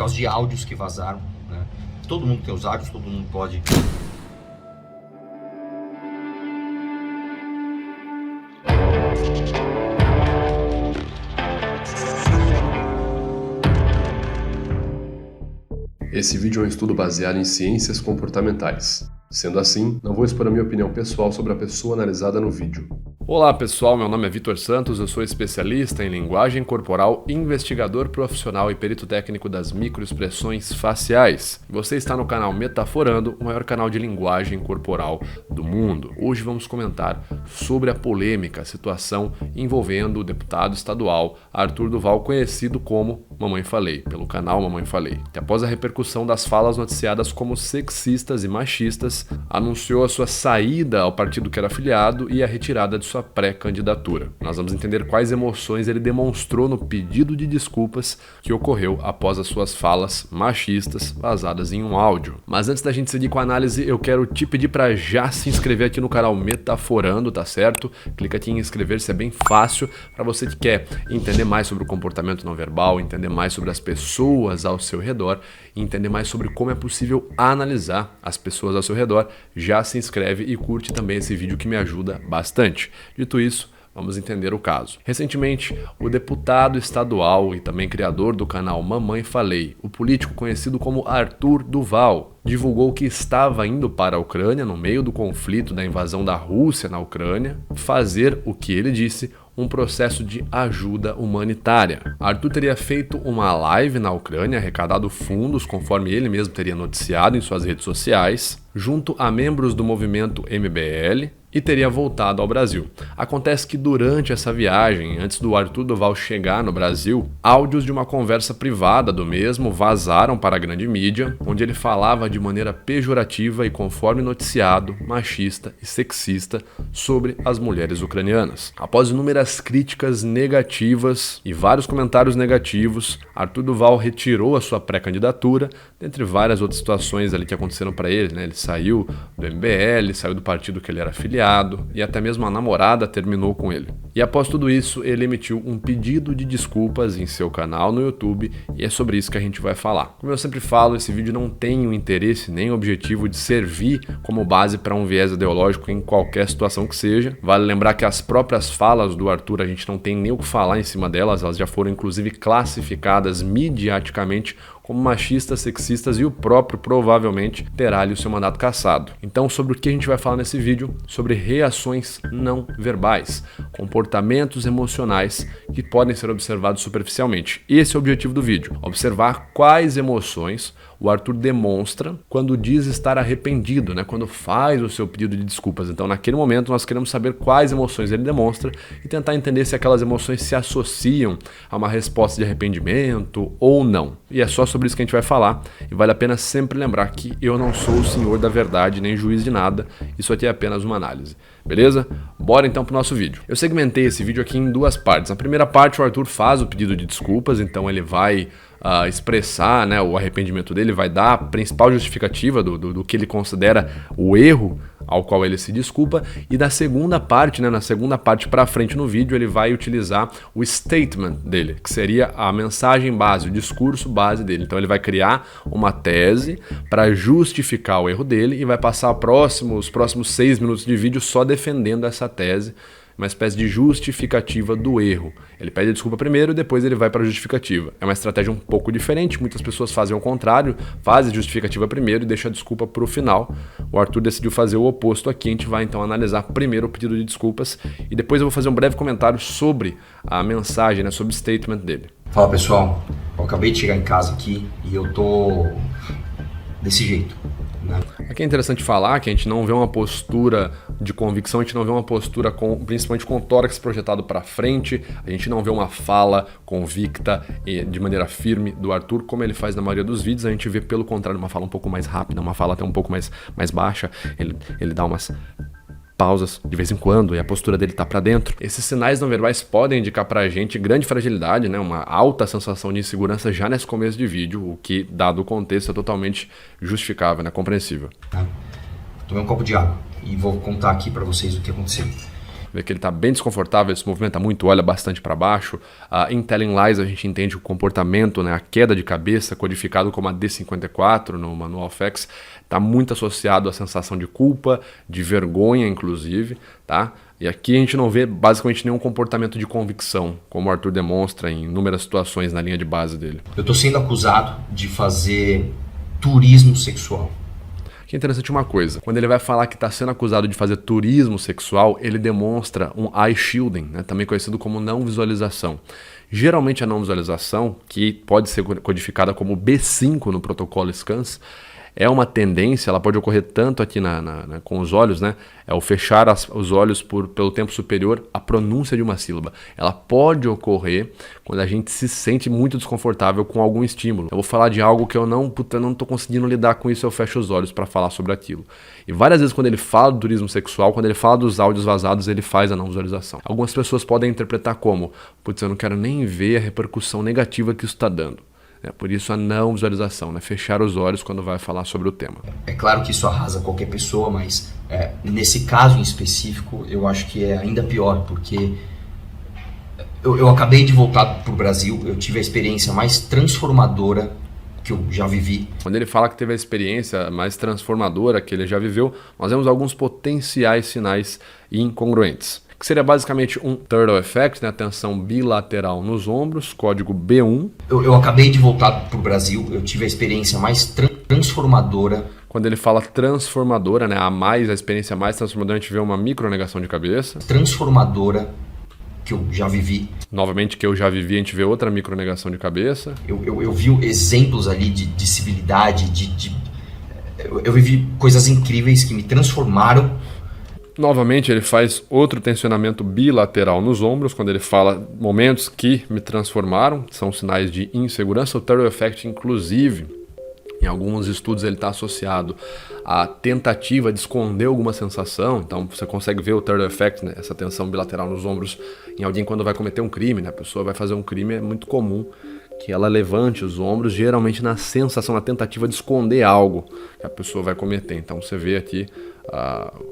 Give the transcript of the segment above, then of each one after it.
causa de áudios que vazaram, né? Todo mundo tem os áudios, todo mundo pode... Esse vídeo é um estudo baseado em ciências comportamentais. Sendo assim, não vou expor a minha opinião pessoal sobre a pessoa analisada no vídeo. Olá pessoal, meu nome é Vitor Santos, eu sou especialista em linguagem corporal, investigador profissional e perito técnico das microexpressões faciais. Você está no canal Metaforando, o maior canal de linguagem corporal do mundo. Hoje vamos comentar sobre a polêmica situação envolvendo o deputado estadual Arthur Duval, conhecido como Mamãe Falei, pelo canal Mamãe Falei, que após a repercussão das falas noticiadas como sexistas e machistas, anunciou a sua saída ao partido que era afiliado e a retirada de sua pré-candidatura. Nós vamos entender quais emoções ele demonstrou no pedido de desculpas que ocorreu após as suas falas machistas vazadas em um áudio. Mas antes da gente seguir com a análise, eu quero te pedir para já se inscrever aqui no canal Metaforando, tá certo? Clica aqui em inscrever-se, é bem fácil para você que quer entender mais sobre o comportamento não verbal, entender mais sobre as pessoas ao seu redor e entender mais sobre como é possível analisar as pessoas ao seu redor. Já se inscreve e curte também esse vídeo que me ajuda bastante. Dito isso, vamos entender o caso. Recentemente, o deputado estadual e também criador do canal Mamãe Falei, o político conhecido como Arthur Duval, divulgou que estava indo para a Ucrânia, no meio do conflito da invasão da Rússia na Ucrânia, fazer o que ele disse, um processo de ajuda humanitária. Arthur teria feito uma live na Ucrânia, arrecadado fundos, conforme ele mesmo teria noticiado em suas redes sociais, junto a membros do movimento MBL, e teria voltado ao Brasil. Acontece que durante essa viagem, antes do Arthur Duval chegar no Brasil, áudios de uma conversa privada do mesmo vazaram para a grande mídia, onde ele falava de maneira pejorativa e, conforme noticiado, machista e sexista sobre as mulheres ucranianas. Após inúmeras críticas negativas e vários comentários negativos, Arthur Duval retirou a sua pré-candidatura, dentre várias outras situações ali que aconteceram para ele, né? Ele saiu do MBL, saiu do partido que ele era afiliado, e até mesmo a namorada terminou com ele. E após tudo isso, ele emitiu um pedido de desculpas em seu canal no YouTube, e é sobre isso que a gente vai falar. Como eu sempre falo, esse vídeo não tem o interesse nem o objetivo de servir como base para um viés ideológico em qualquer situação que seja. Vale lembrar que as próprias falas do Arthur, a gente não tem nem o que falar em cima delas, elas já foram inclusive classificadas midiaticamente como machistas, sexistas, e o próprio provavelmente terá ali o seu mandato cassado. Então, sobre o que a gente vai falar nesse vídeo? Sobre reações não verbais, comportamentos emocionais que podem ser observados superficialmente. Esse é o objetivo do vídeo, observar quais emoções o Arthur demonstra quando diz estar arrependido, né? Quando faz o seu pedido de desculpas. Então, naquele momento, nós queremos saber quais emoções ele demonstra e tentar entender se aquelas emoções se associam a uma resposta de arrependimento ou não. E é só sobre isso que a gente vai falar, e vale a pena sempre lembrar que eu não sou o senhor da verdade nem juiz de nada, isso aqui é apenas uma análise, beleza? Bora então pro nosso vídeo. Eu segmentei esse vídeo aqui em duas partes. Na primeira parte, o Arthur faz o pedido de desculpas, então ele vai expressar, né, o arrependimento dele, vai dar a principal justificativa do que ele considera o erro ao qual ele se desculpa, e na segunda parte, né, na segunda parte para frente no vídeo, ele vai utilizar o statement dele, que seria a mensagem base, o discurso base dele. Então ele vai criar uma tese para justificar o erro dele e vai passar os próximos 6 minutos de vídeo só defendendo essa tese, uma espécie de justificativa do erro. Ele pede a desculpa primeiro e depois ele vai para a justificativa. É uma estratégia um pouco diferente, muitas pessoas fazem ao contrário, fazem a justificativa primeiro e deixam a desculpa para o final. O Arthur decidiu fazer o oposto aqui, a gente vai então analisar primeiro o pedido de desculpas e depois eu vou fazer um breve comentário sobre a mensagem, né, sobre o statement dele. Fala pessoal, eu acabei de chegar em casa aqui e eu tô desse jeito. Aqui é interessante falar que a gente não vê uma postura de convicção, a gente não vê uma postura principalmente com o tórax projetado para frente, a gente não vê uma fala convicta e de maneira firme do Arthur, como ele faz na maioria dos vídeos. A gente vê, pelo contrário, uma fala um pouco mais rápida, uma fala até um pouco mais baixa, ele dá umas pausas de vez em quando e a postura dele tá para dentro. Esses sinais não verbais podem indicar pra gente grande fragilidade, né? Uma alta sensação de insegurança já nesse começo de vídeo, o que, dado o contexto, é totalmente justificável, né? Compreensível. Tomei um copo de água e vou contar aqui para vocês o que aconteceu. vê que ele está bem desconfortável, ele se movimenta muito, olha bastante para baixo. Em Telling Lies a gente entende o comportamento, né, a queda de cabeça, codificado como a D54 no Manual FACS, está muito associado à sensação de culpa, de vergonha inclusive, tá? E aqui a gente não vê basicamente nenhum comportamento de convicção, como o Arthur demonstra em inúmeras situações na linha de base dele. Eu estou sendo acusado de fazer turismo sexual. Que é interessante uma coisa, quando ele vai falar que está sendo acusado de fazer turismo sexual, ele demonstra um eye shielding, né, também conhecido como não visualização. Geralmente a não visualização, que pode ser codificada como B5 no protocolo SCANS, é uma tendência, ela pode ocorrer tanto aqui com os olhos, né? É o fechar os olhos pelo tempo superior à pronúncia de uma sílaba. Ela pode ocorrer quando a gente se sente muito desconfortável com algum estímulo. Eu vou falar de algo que eu não estou conseguindo lidar com isso, eu fecho os olhos para falar sobre aquilo. E várias vezes quando ele fala do turismo sexual, quando ele fala dos áudios vazados, ele faz a não visualização. Algumas pessoas podem interpretar como, putz, eu não quero nem ver a repercussão negativa que isso está dando. Por isso a não visualização, né? Fechar os olhos quando vai falar sobre o tema. É claro que isso arrasa qualquer pessoa, mas nesse caso em específico eu acho que é ainda pior, porque eu acabei de voltar para o Brasil, eu tive a experiência mais transformadora que eu já vivi. Quando ele fala que teve a experiência mais transformadora que ele já viveu, nós vemos alguns potenciais sinais incongruentes, que seria basicamente um turtle effect, né, tensão bilateral nos ombros, código B1. Eu acabei de voltar para o Brasil, eu tive a experiência mais transformadora. Quando ele fala transformadora, né, a experiência mais transformadora, a gente vê uma micronegação de cabeça. Transformadora que eu já vivi. Novamente, que eu já vivi, a gente vê outra micronegação de cabeça. Eu vi exemplos ali de civilidade, eu vivi coisas incríveis que me transformaram. Novamente, ele faz outro tensionamento bilateral nos ombros, quando ele fala momentos que me transformaram, são sinais de insegurança. O turtle effect, inclusive, em alguns estudos ele está associado à tentativa de esconder alguma sensação. Então você consegue ver o turtle effect, né, essa tensão bilateral nos ombros, em alguém quando vai cometer um crime, né? A pessoa vai fazer um crime, é muito comum que ela levante os ombros, geralmente na sensação, na tentativa de esconder algo que a pessoa vai cometer. Então você vê aqui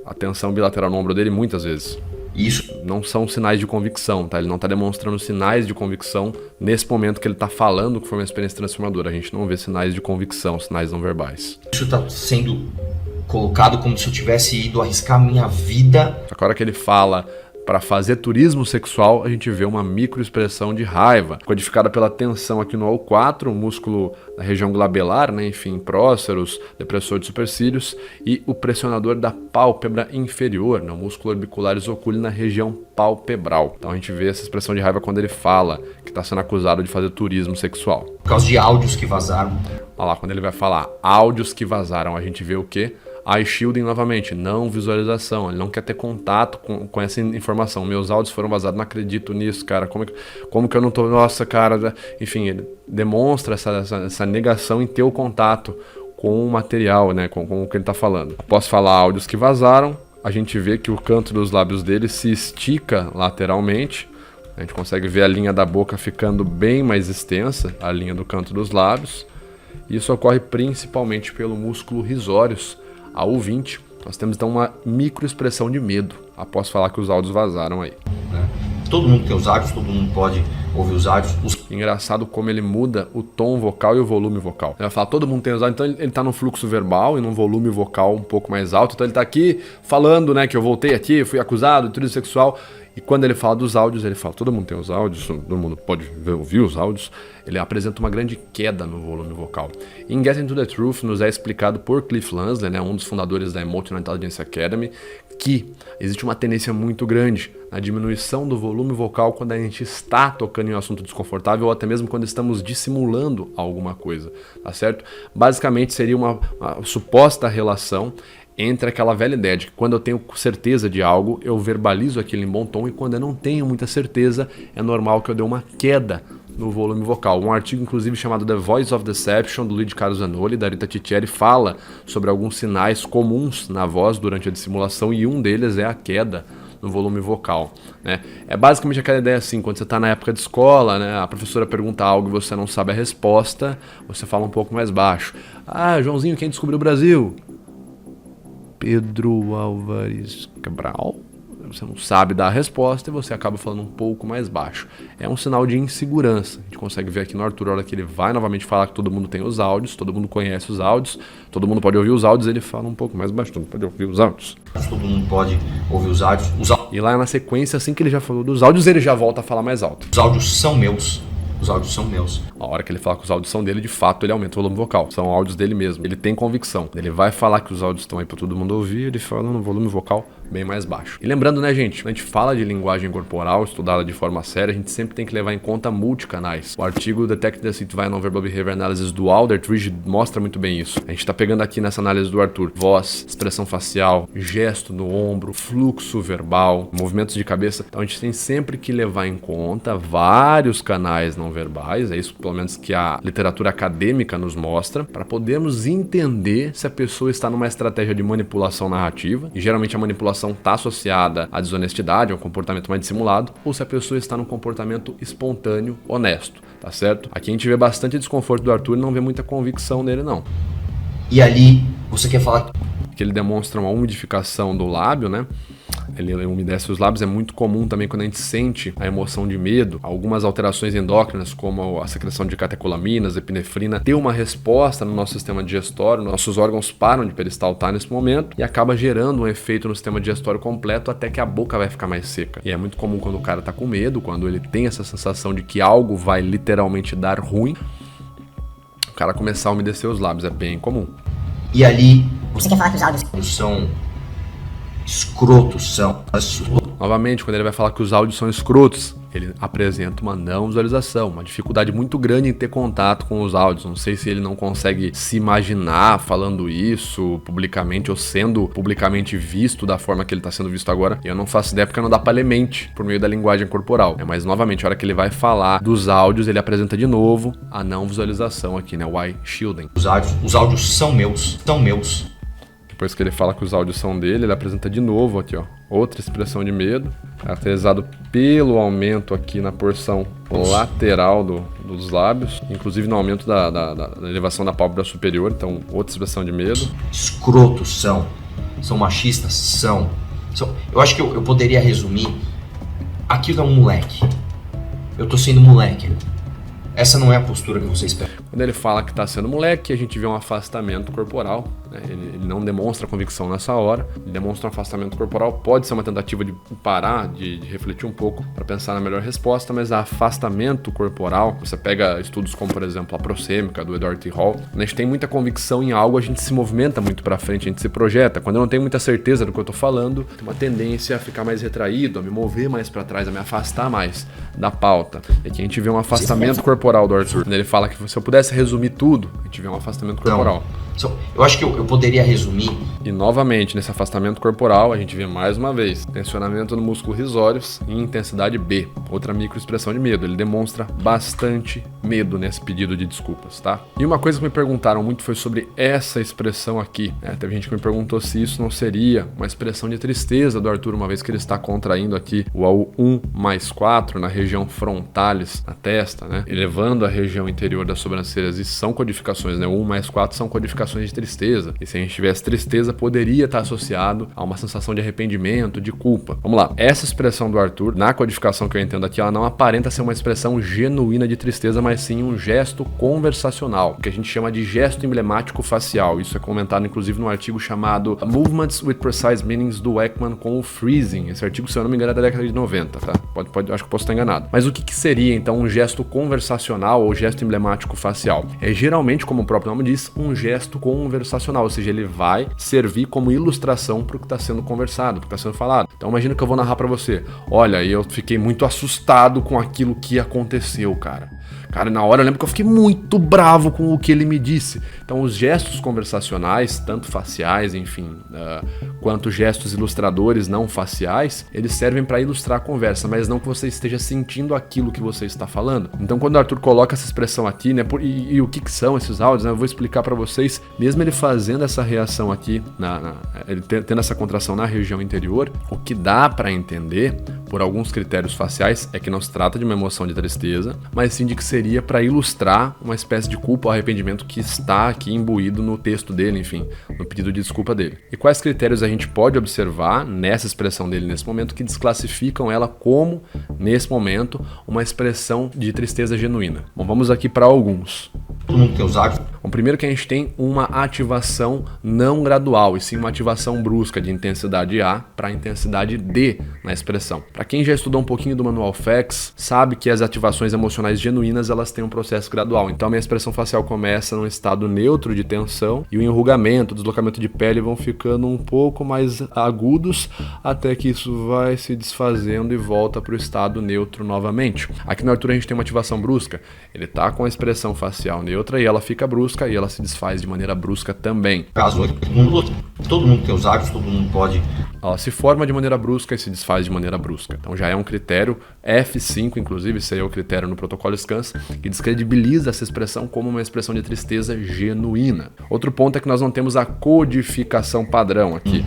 a tensão bilateral no ombro dele muitas vezes. Isso não são sinais de convicção, tá? Ele não está demonstrando sinais de convicção nesse momento que ele está falando que foi uma experiência transformadora. A gente não vê sinais de convicção, sinais não verbais. Isso está sendo colocado como se eu tivesse ido arriscar minha vida. Agora que ele fala para fazer turismo sexual, a gente vê uma microexpressão de raiva, codificada pela tensão aqui no O4, o músculo da região glabelar, né? Enfim, próceros, depressor de supercílios, e o pressionador da pálpebra inferior, né? O músculo orbicular isocule na região palpebral. Então a gente vê essa expressão de raiva quando ele fala que está sendo acusado de fazer turismo sexual. Por causa de áudios que vazaram. Olha lá, quando ele vai falar áudios que vazaram, a gente vê o quê? Eye shielding novamente, não visualização, ele não quer ter contato com essa informação. Meus áudios foram vazados, não acredito nisso, cara, como que eu não tô, nossa, cara, enfim, ele demonstra essa negação em ter o contato com o material, né, com o que ele tá falando. Após falar áudios que vazaram, a gente vê que o canto dos lábios dele se estica lateralmente, a gente consegue ver a linha da boca ficando bem mais extensa, a linha do canto dos lábios. Isso ocorre principalmente pelo músculo risórios, a U20. Nós temos então uma microexpressão de medo após falar que os áudios vazaram aí. Todo mundo tem os áudios, todo mundo pode ouvir os áudios. Engraçado como ele muda o tom vocal e o volume vocal. Ele vai falar, todo mundo tem os áudios, então ele tá num fluxo verbal e num volume vocal um pouco mais alto. Então ele tá aqui falando, né, que eu voltei aqui, fui acusado de turismo sexual. E quando ele fala dos áudios, ele fala, todo mundo tem os áudios, todo mundo pode ouvir os áudios. Ele apresenta uma grande queda no volume vocal. Em Getting to the Truth, nos é explicado por Cliff Lansley, né, um dos fundadores da Emotional Intelligence Academy, que existe uma tendência muito grande na diminuição do volume vocal quando a gente está tocando em um assunto desconfortável ou até mesmo quando estamos dissimulando alguma coisa, tá certo? Basicamente seria uma suposta relação entre aquela velha ideia de que quando eu tenho certeza de algo, eu verbalizo aquilo em bom tom, e quando eu não tenho muita certeza, é normal que eu dê uma queda no volume vocal. Um artigo, inclusive, chamado The Voice of Deception, do Luigi Caruzanoli e da Rita Cicciari, fala sobre alguns sinais comuns na voz durante a dissimulação, e um deles é a queda no volume vocal, né? É basicamente aquela ideia assim, quando você está na época de escola, né, a professora pergunta algo e você não sabe a resposta, você fala um pouco mais baixo. Ah, Joãozinho, quem descobriu o Brasil? Pedro Álvares Cabral? você não sabe dar a resposta e você acaba falando um pouco mais baixo. É um sinal de insegurança. A gente consegue ver aqui no Arthur, a hora que ele vai novamente falar que todo mundo tem os áudios, todo mundo conhece os áudios, todo mundo pode ouvir os áudios, ele fala um pouco mais baixo, todo mundo pode ouvir os áudios. Todo mundo pode ouvir os áudios. E lá na sequência, assim que ele já falou dos áudios, ele já volta a falar mais alto. Os áudios são meus. Os áudios são meus. A hora que ele fala que os áudios são dele, de fato, ele aumenta o volume vocal. São áudios dele mesmo. Ele tem convicção. Ele vai falar que os áudios estão aí para todo mundo ouvir, ele fala no volume vocal bem mais baixo. E lembrando, né, gente, quando a gente fala de linguagem corporal, estudada de forma séria, a gente sempre tem que levar em conta multicanais. O artigo Detect the Deceit Non-Verbal Behavior Analysis do Aldrich mostra muito bem isso. A gente tá pegando aqui nessa análise do Arthur voz, expressão facial, gesto no ombro, fluxo verbal, movimentos de cabeça. Então a gente tem sempre que levar em conta vários canais não verbais, é isso pelo menos que a literatura acadêmica nos mostra, para podermos entender se a pessoa está numa estratégia de manipulação narrativa, e geralmente a manipulação está associada à desonestidade, a um comportamento mais dissimulado, ou se a pessoa está num comportamento espontâneo, honesto, tá certo? Aqui a gente vê bastante desconforto do Arthur e não vê muita convicção nele, não. E ali, você quer falar... Que ele demonstra uma umidificação do lábio, né? Ele umedece os lábios, é muito comum também quando a gente sente a emoção de medo, algumas alterações endócrinas, como a secreção de catecolaminas, epinefrina, ter uma resposta no nosso sistema digestório, nossos órgãos param de peristaltar nesse momento e acaba gerando um efeito no sistema digestório completo até que a boca vai ficar mais seca. E é muito comum quando o cara tá com medo, quando ele tem essa sensação de que algo vai literalmente dar ruim, o cara começar a umedecer os lábios, é bem comum. E ali, você quer falar que os áudios são escrotos, são... Novamente, quando ele vai falar que os áudios são escrotos, ele apresenta uma não visualização, uma dificuldade muito grande em ter contato com os áudios. Não sei se ele não consegue se imaginar falando isso publicamente ou sendo publicamente visto da forma que ele está sendo visto agora. Eu não faço ideia porque não dá para ler mente por meio da linguagem corporal. Mas novamente, a hora que ele vai falar dos áudios, ele apresenta de novo a não visualização aqui, né? O eye shielding. Os áudios são meus, são meus. Depois que ele fala que os áudios são dele, ele apresenta de novo aqui, ó, outra expressão de medo, caracterizado pelo aumento aqui na porção lateral dos lábios, inclusive no aumento da elevação da pálpebra superior, então outra expressão de medo. Escrotos são machistas, são. Eu acho que eu poderia resumir, aquilo é um moleque, eu tô sendo moleque. Essa não é a postura que você espera. Quando ele fala que está sendo moleque, a gente vê um afastamento corporal, né? Ele não demonstra convicção nessa hora, ele demonstra um afastamento corporal. Pode ser uma tentativa de parar, de refletir um pouco para pensar na melhor resposta, mas afastamento corporal, você pega estudos como, por exemplo, a prosêmica do Edward T. Hall, quando a gente tem muita convicção em algo, a gente se movimenta muito para frente, a gente se projeta. Quando eu não tenho muita certeza do que eu estou falando, tem uma tendência a ficar mais retraído, a me mover mais para trás, a me afastar mais da pauta. E aqui a gente vê um afastamento corporal do Arthur. Ele fala que se eu pudesse resumir tudo, a gente vê um afastamento corporal. Eu acho que eu poderia resumir. E novamente, nesse afastamento corporal, a gente vê mais uma vez tensionamento no músculo risórios em intensidade B, outra microexpressão de medo. Ele demonstra bastante medo nesse pedido de desculpas, tá? E uma coisa que me perguntaram muito foi sobre essa expressão aqui, né? Teve gente que me perguntou se isso não seria uma expressão de tristeza do Arthur, uma vez que ele está contraindo aqui o AU1+4 na região frontalis, na testa, né? Elevando a região interior das sobrancelhas, e são codificações, né? O 1+4 são codificações de tristeza, e se a gente tivesse tristeza, poderia estar associado a uma sensação de arrependimento, de culpa. Vamos lá, essa expressão do Arthur, na codificação que eu entendo aqui, ela não aparenta ser uma expressão genuína de tristeza, mas sim um gesto conversacional, que a gente chama de gesto emblemático facial. Isso é comentado inclusive no artigo chamado Movements with Precise Meanings do Ekman com o Friesen. Esse artigo, se eu não me engano, é da década de 90, tá? Acho que posso estar enganado. Mas o que seria então um gesto conversacional ou gesto emblemático facial? É geralmente, como o próprio nome diz, um gesto conversacional, ou seja, ele vai servir como ilustração para o que está sendo conversado, para o que está sendo falado. Então imagina que eu vou narrar para você: olha, eu fiquei muito assustado com aquilo que aconteceu, cara. Na hora eu lembro que eu fiquei muito bravo com o que ele me disse. Então os gestos conversacionais, tanto faciais, enfim, quanto gestos ilustradores não faciais, eles servem para ilustrar a conversa, mas não que você esteja sentindo aquilo que você está falando. Então quando o Arthur coloca essa expressão aqui, né, e o que são esses áudios, né, eu vou explicar para vocês, mesmo ele fazendo essa reação aqui, ele tendo essa contração na região interior, o que dá para entender por alguns critérios faciais é que não se trata de uma emoção de tristeza, mas sim de que seria para ilustrar uma espécie de culpa ou arrependimento que está aqui imbuído no texto dele, enfim, no pedido de desculpa dele. E quais critérios a gente pode observar nessa expressão dele nesse momento que desclassificam ela como, nesse momento, uma expressão de tristeza genuína? Bom, vamos aqui para alguns. Todo mundo tem os hábitos. Bom, primeiro que a gente tem uma ativação não gradual, e sim uma ativação brusca de intensidade A para intensidade D na expressão. Para quem já estudou um pouquinho do manual FACS, sabe que as ativações emocionais genuínas elas têm um processo gradual. Então a minha expressão facial começa num estado neutro de tensão e o enrugamento, o deslocamento de pele vão ficando um pouco mais agudos até que isso vai se desfazendo e volta para o estado neutro novamente. Aqui no Arthur a gente tem uma ativação brusca, ele está com a expressão facial neutra e ela fica brusca e ela se desfaz de maneira brusca também. Caso todo mundo tem os hábitos, todo mundo pode. Ela se forma de maneira brusca e se desfaz de maneira brusca. Então já é um critério F5, inclusive, esse aí é o critério no protocolo SCANS, que descredibiliza essa expressão como uma expressão de tristeza genuína. Outro ponto é que nós não temos a codificação padrão aqui.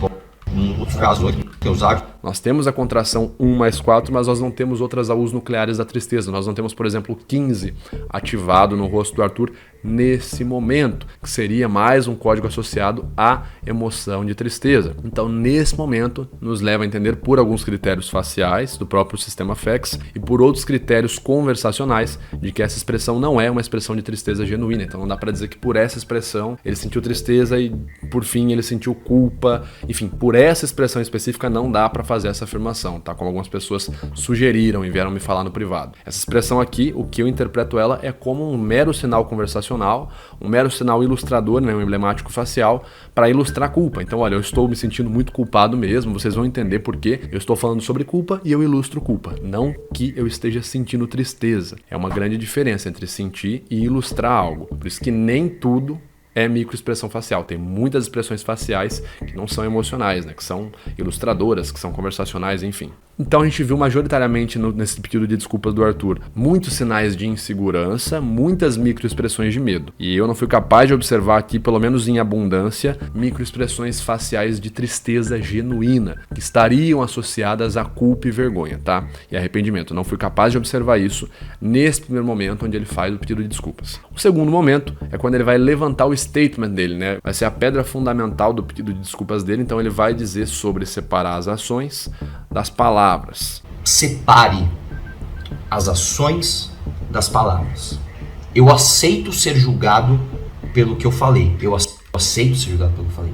No caso, tem os hábitos. Nós temos a contração 1+4, mas nós não temos outras AUs nucleares da tristeza. Nós não temos, por exemplo, 15 ativado no rosto do Arthur nesse momento, que seria mais um código associado à emoção de tristeza. Então, nesse momento, nos leva a entender por alguns critérios faciais do próprio sistema FACS e por outros critérios conversacionais de que essa expressão não é uma expressão de tristeza genuína. Então, não dá para dizer que por essa expressão ele sentiu tristeza e, por fim, ele sentiu culpa. Enfim, por essa expressão específica não dá para fazer essa afirmação, tá? Como algumas pessoas sugeriram e vieram me falar no privado. Essa expressão aqui, o que eu interpreto ela é como um mero sinal conversacional, um mero sinal ilustrador, né, um emblemático facial, para ilustrar culpa. Então, olha, eu estou me sentindo muito culpado mesmo, vocês vão entender por quê. Eu estou falando sobre culpa e eu ilustro culpa, não que eu esteja sentindo tristeza. É uma grande diferença entre sentir e ilustrar algo. Por isso que nem tudo é microexpressão facial. Tem muitas expressões faciais que não são emocionais, né? Que são ilustradoras, que são conversacionais, enfim. Então a gente viu majoritariamente nesse pedido de desculpas do Arthur muitos sinais de insegurança, muitas microexpressões de medo. E eu não fui capaz de observar aqui, pelo menos em abundância, microexpressões faciais de tristeza genuína, que estariam associadas a culpa e vergonha, tá? E arrependimento. Não fui capaz de observar isso nesse primeiro momento onde ele faz o pedido de desculpas. O segundo momento é quando ele vai levantar o statement dele, né? Vai ser a pedra fundamental do pedido de desculpas dele, então ele vai dizer sobre separar as ações das palavras. Separe as ações das palavras. Eu aceito ser julgado pelo que eu falei. Eu aceito ser julgado pelo que eu falei.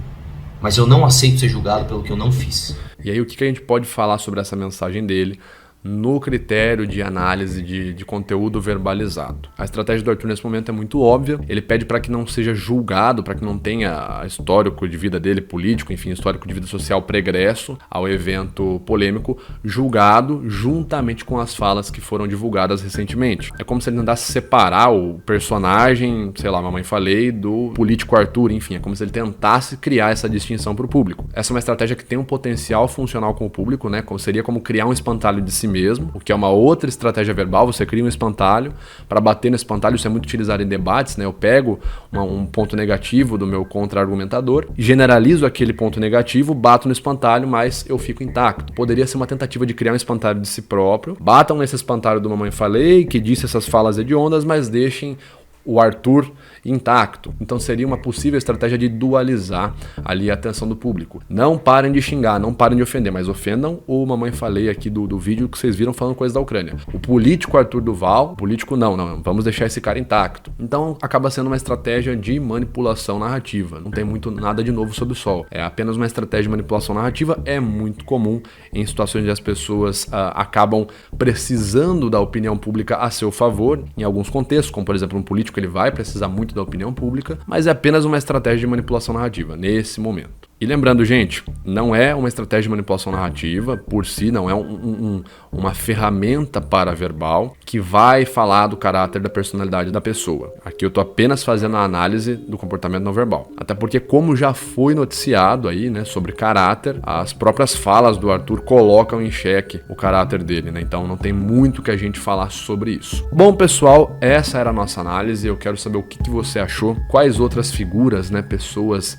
Mas eu não aceito ser julgado pelo que eu não fiz. E aí o que a gente pode falar sobre essa mensagem dele no critério de análise de conteúdo verbalizado? A estratégia do Arthur nesse momento é muito óbvia. Ele pede para que não seja julgado, para que não tenha histórico de vida dele político, enfim, histórico de vida social pregresso ao evento polêmico, julgado juntamente com as falas que foram divulgadas recentemente. É como se ele tentasse separar o personagem, sei lá, Mamãe Falei, do político Arthur, enfim, é como se ele tentasse criar essa distinção para o público. Essa é uma estratégia que tem um potencial funcional com o público, né? Seria como criar um espantalho de si mesmo, o que é uma outra estratégia verbal. Você cria um espantalho para bater no espantalho. Isso é muito utilizado em debates, né? Eu pego um ponto negativo do meu contra-argumentador, generalizo aquele ponto negativo, bato no espantalho, mas eu fico intacto. Poderia ser uma tentativa de criar um espantalho de si próprio. Batam nesse espantalho do Mamãe Falei, que disse essas falas hediondas, mas deixem o Arthur intacto. Então seria uma possível estratégia de dualizar ali a atenção do público. Não parem de xingar, não parem de ofender, mas ofendam o Mamãe Falei aqui do vídeo que vocês viram falando coisa da Ucrânia. O político Arthur Duval, o político não, vamos deixar esse cara intacto. Então acaba sendo uma estratégia de manipulação narrativa. Não tem muito nada de novo sob o sol. É apenas uma estratégia de manipulação narrativa. É muito comum em situações onde as pessoas acabam precisando da opinião pública a seu favor, em alguns contextos, como por exemplo um político, ele vai precisar muito da opinião pública, mas é apenas uma estratégia de manipulação narrativa nesse momento. E lembrando, gente, não é uma estratégia de manipulação narrativa por si, não é uma ferramenta paraverbal que vai falar do caráter, da personalidade da pessoa. Aqui eu estou apenas fazendo a análise do comportamento não verbal. Até porque, como já foi noticiado aí, né, sobre caráter, as próprias falas do Arthur colocam em xeque o caráter dele, né? Então não tem muito que a gente falar sobre isso. Bom, pessoal, essa era a nossa análise. Eu quero saber o que você achou, quais outras figuras, né, pessoas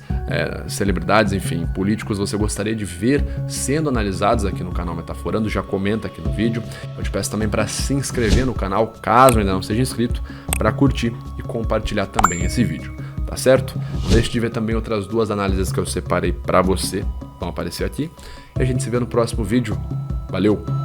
celebridades, enfim, políticos você gostaria de ver sendo analisados aqui no canal Metaforando, já comenta aqui no vídeo. Eu te peço também para se inscrever no canal, caso ainda não seja inscrito, para curtir e compartilhar também esse vídeo, tá certo? Não deixe de ver também outras 2 análises que eu separei para você, vão aparecer aqui. E a gente se vê no próximo vídeo. Valeu!